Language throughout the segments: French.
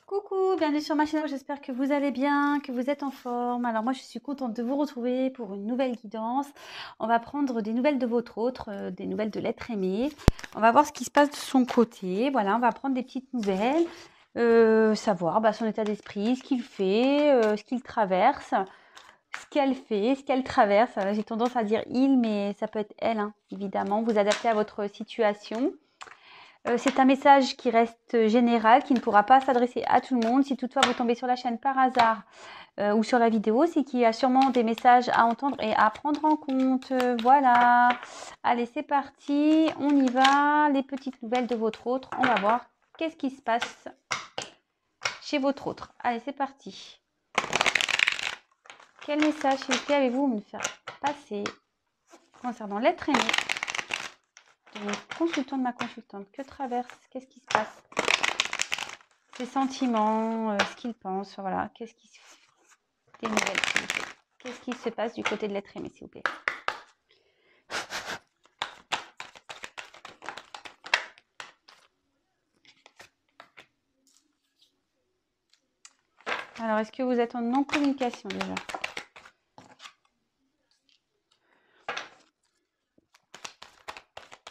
Coucou, bienvenue sur ma chaîne, j'espère que vous allez bien, que vous êtes en forme. Alors moi je suis contente de vous retrouver pour une nouvelle guidance. On va prendre des nouvelles de votre autre, des nouvelles de l'être aimé. On va voir ce qui se passe de son côté. Voilà, on va prendre des petites nouvelles, savoir son état d'esprit, ce qu'il fait, ce qu'il traverse, ce qu'elle fait, ce qu'elle traverse. J'ai tendance à dire il, mais ça peut être elle, hein, évidemment. Vous adaptez à votre situation. C'est un message qui reste général, qui ne pourra pas s'adresser à tout le monde. Si toutefois vous tombez sur la chaîne par hasard ou sur la vidéo, c'est qu'il y a sûrement des messages à entendre et à prendre en compte. Voilà. Allez, c'est parti. On y va. Les petites nouvelles de votre autre. On va voir qu'est-ce qui se passe chez votre autre. Allez, c'est parti. Quel message, s'il vous plaît, avez-vous me faire passer concernant l'être aimé de mon consultant, de ma consultante? Que traverse? Qu'est-ce qui se passe? Ses sentiments, ce qu'il pense, voilà. Qu'est-ce qui se... Des nouvelles, s'il vous plaît. Qu'est-ce qui se passe du côté de l'être aimé, s'il vous plaît? Alors, est-ce que vous êtes en non-communication déjà?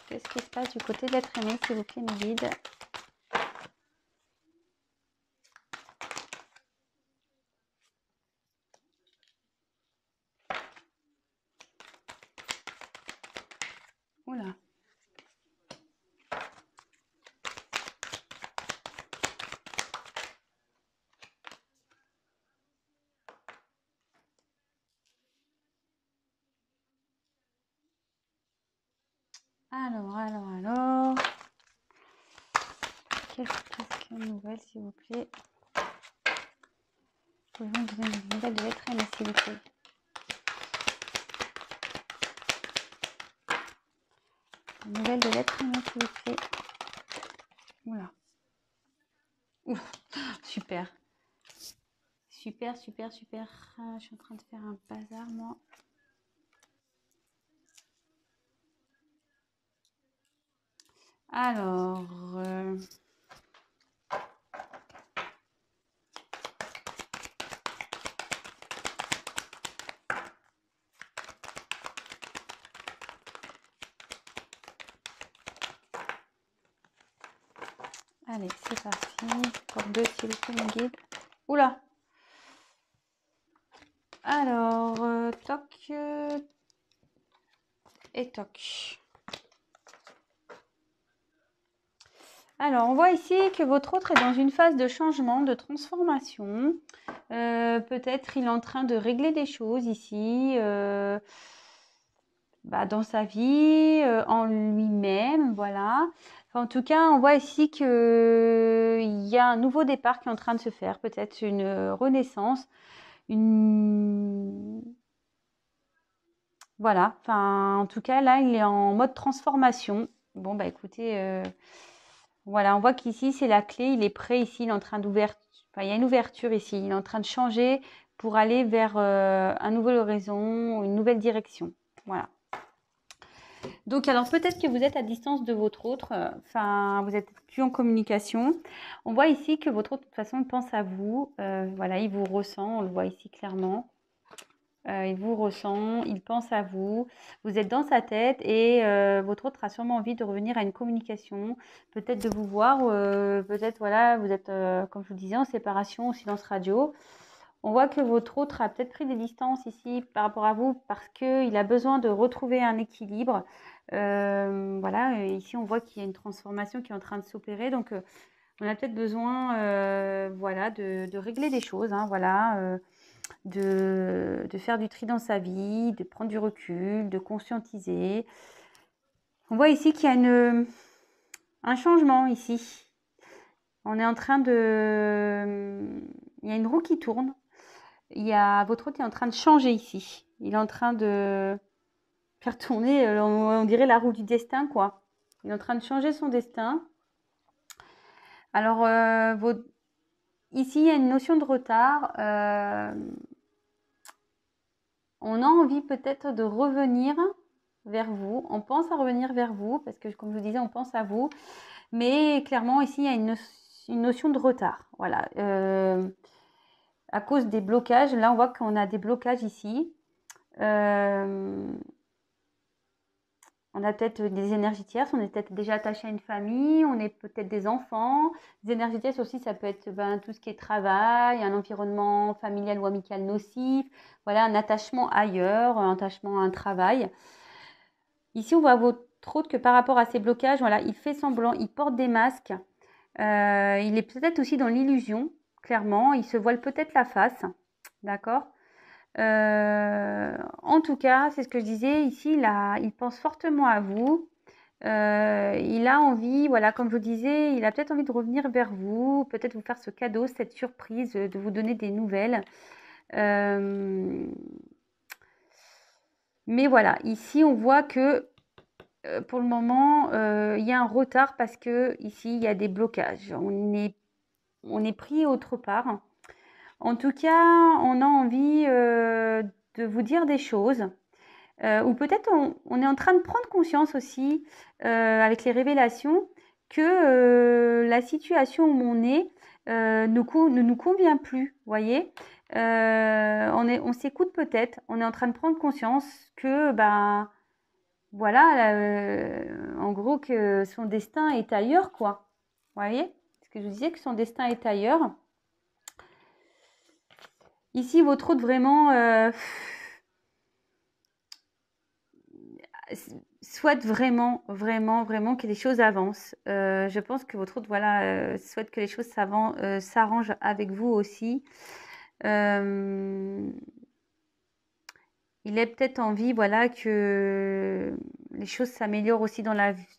Qu'est-ce qui se passe du côté de l'être aimé, s'il vous plaît, mes guides? Oula. Alors. Qu'est-ce qu'une nouvelle, s'il vous plaît? Pouvez-vous me donner une nouvelle de l'être aimé, s'il vous plaît? Une nouvelle de l'être aimé, s'il vous plaît. Oula. Ouf, super. Super. Je suis en train de faire un bazar, moi. Alors, allez, c'est parti. Pour deux, s'il vous plaît, mon guide. Oula. Alors, toc et toc. Alors, on voit ici que votre autre est dans une phase de changement, de transformation. Peut-être il est en train de régler des choses ici, dans sa vie, en lui-même, voilà. Enfin, en tout cas, on voit ici qu'il y a un nouveau départ qui est en train de se faire, peut-être une renaissance, une... Voilà, enfin, en tout cas, là, il est en mode transformation. Bon, écoutez, voilà, on voit qu'ici, c'est la clé, il est prêt ici, il est en train d'ouvrir, enfin, il y a une ouverture ici, il est en train de changer pour aller vers un nouvel horizon, une nouvelle direction. Voilà. Donc, alors, peut-être que vous êtes à distance de votre autre, enfin, vous êtes plus en communication. On voit ici que votre autre, de toute façon, pense à vous. Voilà, il vous ressent, on le voit ici clairement. Il vous ressent, il pense à vous, vous êtes dans sa tête et votre autre a sûrement envie de revenir à une communication, peut-être de vous voir, peut-être voilà, vous êtes, comme je vous disais, en séparation, au silence radio. On voit que votre autre a peut-être pris des distances ici par rapport à vous parce qu'il a besoin de retrouver un équilibre. Voilà, ici on voit qu'il y a une transformation qui est en train de s'opérer, donc on a peut-être besoin voilà, de régler des choses, hein, voilà. De faire du tri dans sa vie, de prendre du recul, de conscientiser. On voit ici qu'il y a un changement ici. On est en train de... Il y a une roue qui tourne. Votre hôte est en train de changer ici. Il est en train de faire tourner, on dirait la roue du destin, quoi. Il est en train de changer son destin. Alors, ici, il y a une notion de retard. On a envie peut-être de revenir vers vous. On pense à revenir vers vous parce que, comme je vous disais, on pense à vous. Mais clairement, ici, il y a une une notion de retard. Voilà. À cause des blocages, là, on voit qu'on a des blocages ici. On a peut-être des énergies tierces, on est peut-être déjà attaché à une famille, on est peut-être des enfants. Les énergies tierces aussi, ça peut être tout ce qui est travail, un environnement familial ou amical nocif, voilà, un attachement ailleurs, un attachement à un travail. Ici, on voit votre autre que par rapport à ces blocages, voilà, il fait semblant, il porte des masques, il est peut-être aussi dans l'illusion, clairement, il se voile peut-être la face, d'accord? En tout cas, c'est ce que je disais ici, il pense fortement à vous. Il a envie, voilà, comme je vous disais, il a peut-être envie de revenir vers vous, peut-être vous faire ce cadeau, cette surprise, de vous donner des nouvelles. Mais voilà, ici, on voit que pour le moment, il y a un retard parce que ici, il y a des blocages. On est pris autre part. En tout cas, on a envie de vous dire des choses. Ou peut-être on est en train de prendre conscience aussi, avec les révélations, que la situation où on est ne nous convient plus, voyez. On s'écoute peut-être, on est en train de prendre conscience que, ben, voilà, en gros, que son destin est ailleurs, quoi. Vous voyez? Ce que je vous disais, que son destin est ailleurs. Ici, votre hôte vraiment souhaite vraiment, vraiment, vraiment que les choses avancent. Je pense que votre hôte, voilà, souhaite que les choses s'arrangent avec vous aussi. Il a peut-être envie, voilà, que les choses s'améliorent aussi dans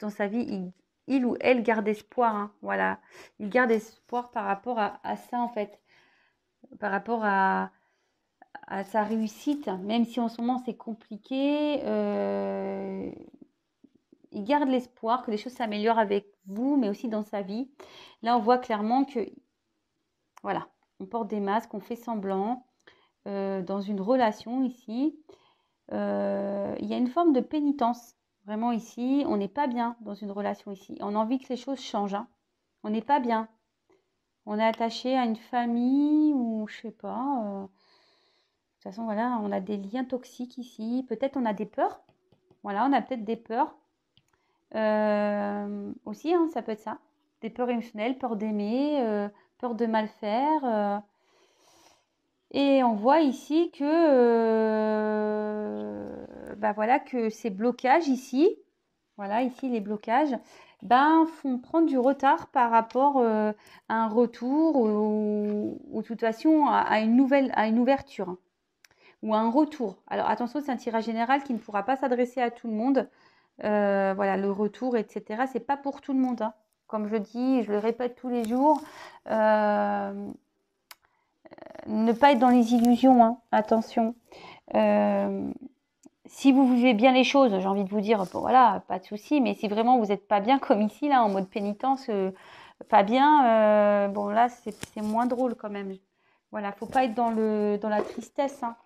sa vie. Il ou elle garde espoir, hein, voilà. Il garde espoir par rapport à ça, en fait. Par rapport à sa réussite, même si en ce moment c'est compliqué. Il garde l'espoir que les choses s'améliorent avec vous, mais aussi dans sa vie. Là, on voit clairement que, voilà, on porte des masques, on fait semblant dans une relation ici. Il y a une forme de pénitence, vraiment ici. On n'est pas bien dans une relation ici. On a envie que les choses changent, hein. On n'est pas bien. On est attaché à une famille ou je sais pas. De toute façon, voilà, on a des liens toxiques ici. Peut-être on a des peurs. Voilà, on a peut-être des peurs. Aussi, hein, ça peut être ça. Des peurs émotionnelles, peur d'aimer, peur de mal faire. Et on voit ici que, bah voilà, que ces blocages ici, voilà, ici les blocages, ben, font prendre du retard par rapport à un retour ou de toute façon à une ouverture, hein, ou à un retour. Alors attention, c'est un tirage général qui ne pourra pas s'adresser à tout le monde. Voilà, le retour, etc. C'est pas pour tout le monde, hein. Comme je dis, je le répète tous les jours, ne pas être dans les illusions, hein. Attention. Si vous vivez bien les choses, j'ai envie de vous dire, bon, voilà, pas de souci, mais si vraiment vous n'êtes pas bien comme ici, là, en mode pénitence, pas bien, bon, là, c'est moins drôle quand même. Voilà, faut pas être dans la tristesse, hein.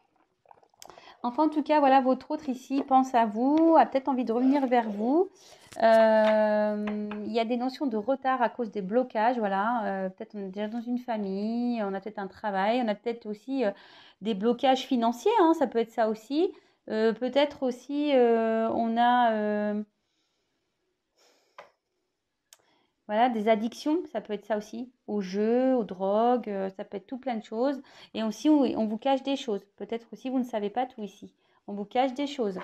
Enfin, en tout cas, voilà, votre autre ici pense à vous, a peut-être envie de revenir vers vous. Il y a des notions de retard à cause des blocages, voilà. Peut-être on est déjà dans une famille, on a peut-être un travail, on a peut-être aussi des blocages financiers, hein, ça peut être ça aussi. Peut-être aussi on a voilà, des addictions, ça peut être ça aussi, aux jeux, aux drogues, ça peut être tout plein de choses. Et aussi, on vous cache des choses. Peut-être aussi, vous ne savez pas tout ici. On vous cache des choses.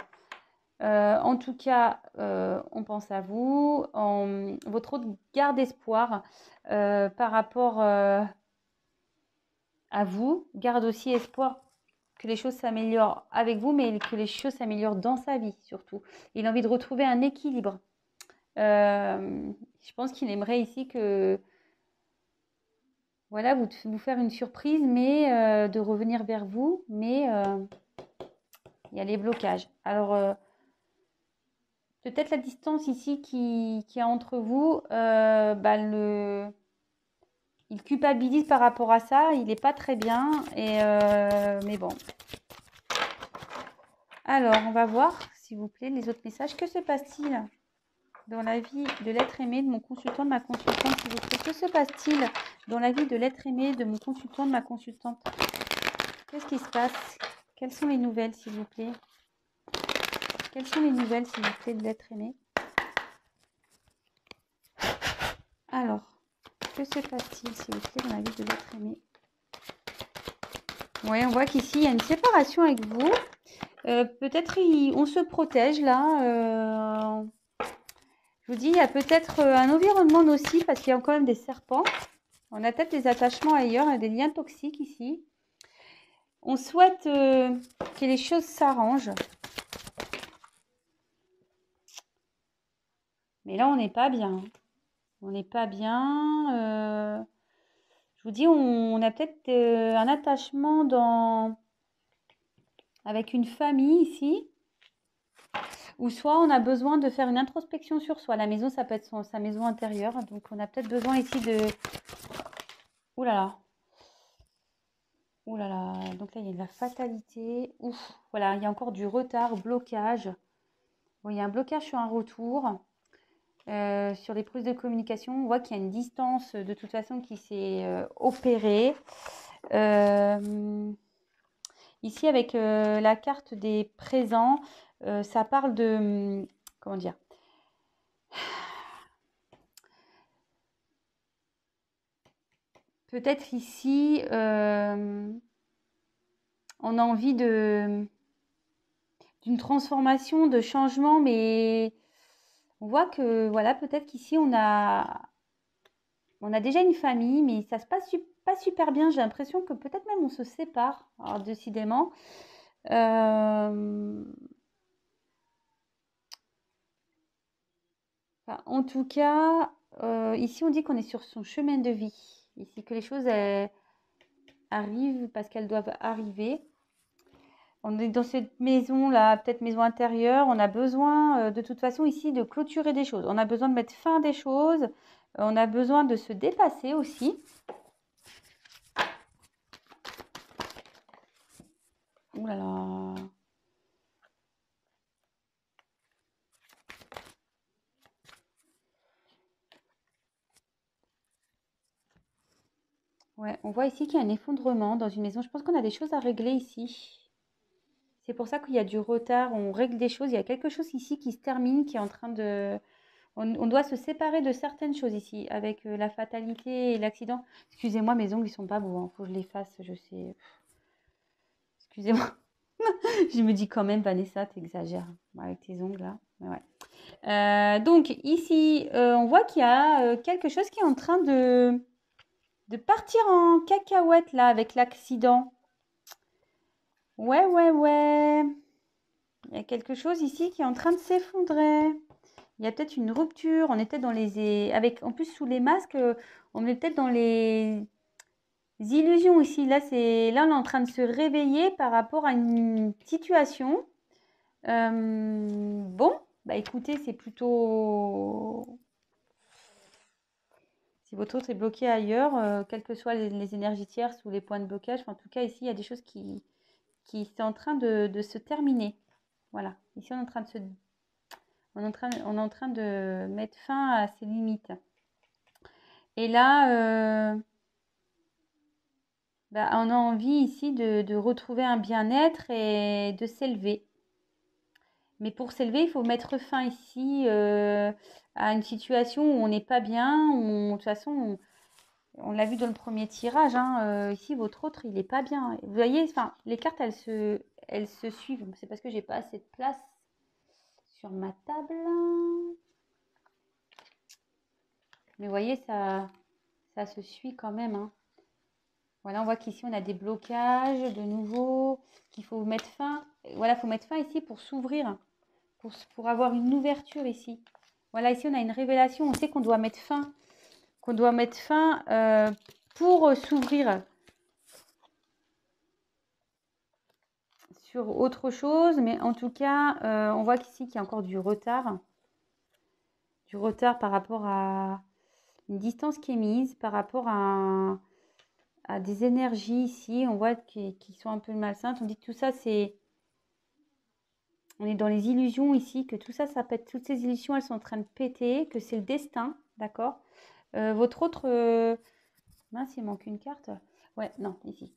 En tout cas, on pense à vous. Votre autre garde espoir par rapport à vous. Garde aussi espoir que les choses s'améliorent avec vous, mais que les choses s'améliorent dans sa vie surtout. Il a envie de retrouver un équilibre. Je pense qu'il aimerait ici que, voilà, vous faire une surprise, mais de revenir vers vous, mais il y a les blocages. Alors, peut-être la distance ici qui est entre vous, bah, il culpabilise par rapport à ça, il n'est pas très bien, mais bon. Alors, on va voir, s'il vous plaît, les autres messages. Que se passe-t-il? dans la vie de l'être aimé de mon consultant, de ma consultante, s'il vous plaît? Que se passe-t-il dans la vie de l'être aimé de mon consultant, de ma consultante? Qu'est-ce qui se passe? Quelles sont les nouvelles, s'il vous plaît? Quelles sont les nouvelles, s'il vous plaît, de l'être aimé? Alors, que se passe-t-il, s'il vous plaît, dans la vie de l'être aimé? Oui, on voit qu'ici, il y a une séparation avec vous. Peut-être on se protège là. Je vous dis, il y a peut-être un environnement nocif parce qu'il y a quand même des serpents. On a peut-être des attachements ailleurs, il y a des liens toxiques ici. On souhaite que les choses s'arrangent. Mais là, on n'est pas bien. On n'est pas bien. Je vous dis, on a peut-être un attachement avec une famille ici. Ou soit on a besoin de faire une introspection sur soi. La maison, ça peut être sa maison intérieure. Donc, on a peut-être besoin ici de... Ouh là là. Ouh là là. Donc là, il y a de la fatalité. Ouf. Voilà, il y a encore du retard, blocage. Bon, il y a un blocage sur un retour. Sur les prises de communication, on voit qu'il y a une distance de toute façon qui s'est opérée. Ici, avec la carte des présents, ça parle de... Comment dire? Peut-être ici, on a envie d'une transformation, de changement, mais on voit que, voilà, peut-être qu'ici, on a déjà une famille, mais ça se passe pas super bien. J'ai l'impression que peut-être même on se sépare, alors, décidément. Enfin, en tout cas, ici, on dit qu'on est sur son chemin de vie. Ici, que les choses arrivent parce qu'elles doivent arriver. On est dans cette maison-là, peut-être maison intérieure. On a besoin, de toute façon, ici, de clôturer des choses. On a besoin de mettre fin à des choses. On a besoin de se dépasser aussi. Ouh là là. Ouais, on voit ici qu'il y a un effondrement dans une maison. Je pense qu'on a des choses à régler ici. C'est pour ça qu'il y a du retard. On règle des choses. Il y a quelque chose ici qui se termine, qui est en train de... On doit se séparer de certaines choses ici, avec la fatalité et l'accident. Excusez-moi, mes ongles, ils sont pas beaux. Faut que je les fasse, je sais. Excusez-moi. Je me dis quand même, Vanessa, t'exagères avec tes ongles là. Mais ouais. Donc ici, on voit qu'il y a quelque chose qui est en train de partir en cacahuète là avec l'accident. Ouais, ouais, ouais. Il y a quelque chose ici qui est en train de s'effondrer. Il y a peut-être une rupture. On était dans les... En plus, sous les masques, on est peut-être dans les illusions ici. Là, on est en train de se réveiller par rapport à une situation. Bon, bah écoutez, c'est plutôt... Si votre autre est bloqué ailleurs, quelles que soient les énergies tierces ou les points de blocage, en tout cas, ici, il y a des choses qui sont en train de se terminer. Voilà. Ici, on est en train de mettre fin à ces limites. Et là, on a envie ici de retrouver un bien-être et de s'élever. Mais pour s'élever, il faut mettre fin ici à une situation où on n'est pas bien. De toute façon, on l'a vu dans le premier tirage. Ici, votre autre, il n'est pas bien. Vous voyez, enfin, les cartes, elles se suivent. C'est parce que j'ai pas assez de place sur ma table. Mais vous voyez, ça se suit quand même. Hein. Voilà, on voit qu'ici, on a des blocages de nouveau, qu'il faut mettre fin. Voilà, il faut mettre fin ici pour s'ouvrir, pour avoir une ouverture ici. Voilà, ici, on a une révélation. On sait qu'on doit mettre fin, pour s'ouvrir sur autre chose. Mais en tout cas, on voit qu'ici, qu'il y a encore du retard. Du retard par rapport à une distance qui est mise, par rapport à des énergies ici. On voit qui sont un peu malsaines. On dit que tout ça, c'est On est dans les illusions ici, que tout ça, ça pète. Toutes ces illusions, elles sont en train de péter, que c'est le destin, d'accord? Votre autre... mince, il manque une carte. Ouais, non, ici.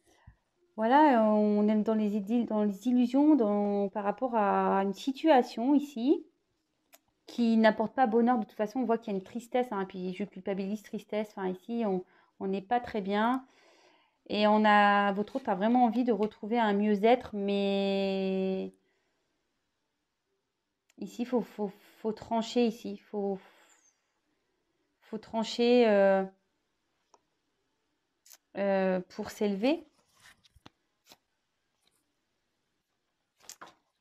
Voilà, on est dans les illusions par rapport à une situation ici qui n'apporte pas bonheur. De toute façon, on voit qu'il y a une tristesse, hein, puis je culpabilise, tristesse. Enfin, ici, on n'est pas très bien. Et votre hôte a vraiment envie de retrouver un mieux-être, mais ici, faut trancher ici. Faut trancher pour s'élever.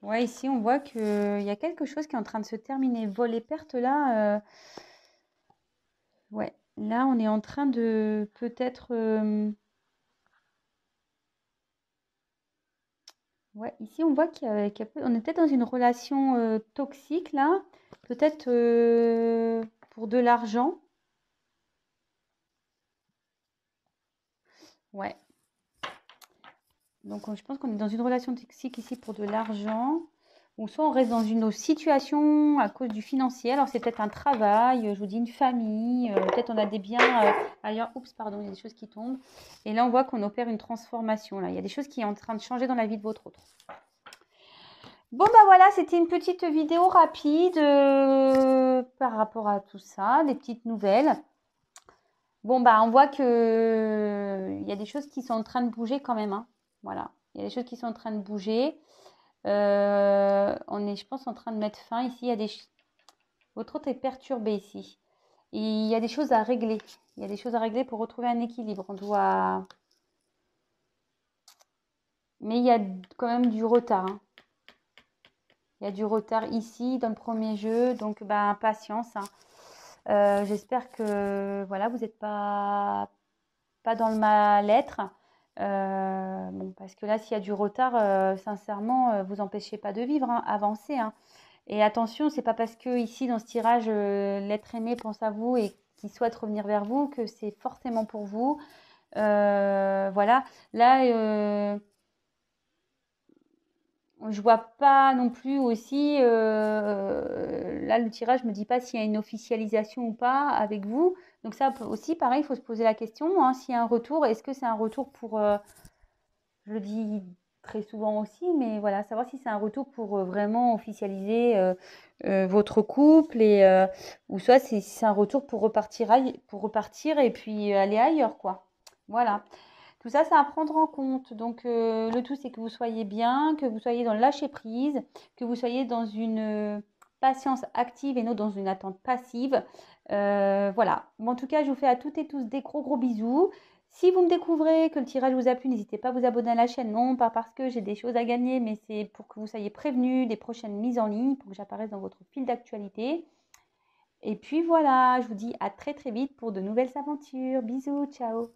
Ouais, ici, on voit qu'il y a quelque chose qui est en train de se terminer. Vol et perte, là, ouais, là, on est en train de peut-être... ouais, ici, on voit on est peut-être dans une relation toxique, là. Peut-être pour de l'argent. Ouais. Donc, je pense qu'on est dans une relation toxique ici pour de l'argent. Ou soit on reste dans une autre situation à cause du financier. Alors, c'est peut-être un travail, je vous dis une famille. Peut-être on a des biens ailleurs. Oups, pardon, il y a des choses qui tombent. Et là, on voit qu'on opère une transformation. Là, il y a des choses qui sont en train de changer dans la vie de votre autre. Bon, bah voilà, c'était une petite vidéo rapide par rapport à tout ça, des petites nouvelles. Bon, bah on voit que il y a des choses qui sont en train de bouger quand même, hein. Voilà, il y a des choses qui sont en train de bouger. On est, je pense, en train de mettre fin ici. Votre autre est perturbé ici. Et il y a des choses à régler. Il y a des choses à régler pour retrouver un équilibre. On doit... Mais il y a quand même du retard, hein. Il y a du retard ici dans le premier jeu, donc bah, patience, hein. J'espère que voilà, vous n'êtes pas dans le mal-être. Bon, parce que là, s'il y a du retard, sincèrement, vous empêchez pas de vivre, hein, avancez, hein. Et attention, c'est pas parce que ici dans ce tirage, l'être aimé pense à vous et qu'il souhaite revenir vers vous que c'est forcément pour vous. Voilà. Là, je vois pas non plus aussi, là le tirage me dit pas s'il y a une officialisation ou pas avec vous. Donc ça aussi, pareil, il faut se poser la question, hein, s'il y a un retour, est-ce que c'est un retour pour, je le dis très souvent aussi, mais voilà, savoir si c'est un retour pour vraiment officialiser votre couple ou soit si c'est un retour pour repartir et puis aller ailleurs, quoi. Voilà. Tout ça, c'est à prendre en compte. Donc, le tout, c'est que vous soyez bien, que vous soyez dans le lâcher-prise, que vous soyez dans une patience active et non dans une attente passive. Voilà. Bon, en tout cas, je vous fais à toutes et tous des gros, gros bisous. Si vous me découvrez que le tirage vous a plu, n'hésitez pas à vous abonner à la chaîne. Non, pas parce que j'ai des choses à gagner, mais c'est pour que vous soyez prévenus des prochaines mises en ligne, pour que j'apparaisse dans votre fil d'actualité. Et puis voilà, je vous dis à très, très vite pour de nouvelles aventures. Bisous, ciao!